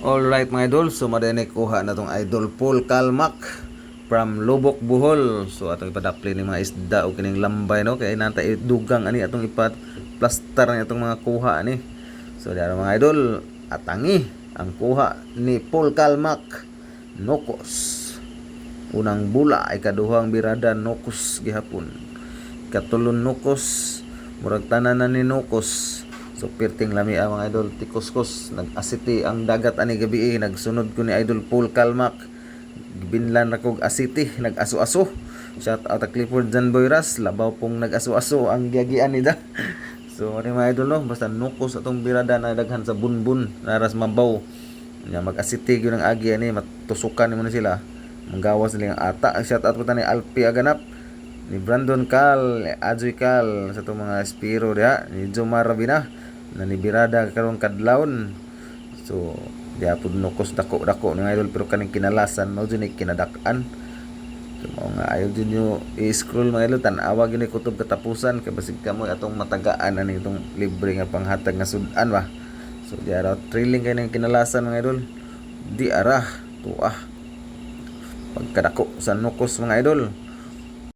Alright mga idol, so madani kuha na tong idol Paul Kalmak from Lubok, Bohol. So atong ipadapli ni mga isda o kining lambay no, kay nanta dugang ani atong ipat plaster ni atong mga kuha ni. So diara mga idol, atangi ang kuha ni Paul Kalmak nokos. Unang bula ay kaduhang birada nokos gihapon. Katulon nokos, murag tanan na ni nokos. So perting lami ang mga idol tikuskos nag-asiti ang dagat ani gabi nagsunod ko ni idol Paul Kalmak binlan na kog asiti nag-aso-aso. Shout out to Clifford John Boyras, labaw pong nag-aso-aso ang giagian nida. So ano mga idol no, basta nukos atong birada na daghan sa bunbun naras mabaw nya mag-asiti gyud ang agi ani matusukan mo na sila manggawas nila ang ata. Shout out po ta ni Alpi Aganap, ni Brandon Cal, Adjoy Cal sa itong mga Spiro diha, ni Jomar Rabina na ni birada karong kadlawon. So diha pud nukos dako-dako nga idol, pero kaning kinalasan mao jud kinadak-an. So mao nga ayo jud nyo i-scroll mga idol, tan-awa gyud ni kutob katapusan kay basig kamoy atong matagaan ani itong libre nga panghatag nga sudan ba. So diha ra thrilling kay ning kinalasan mga idol, di ara tuah pagkadako sa nukos mga idol.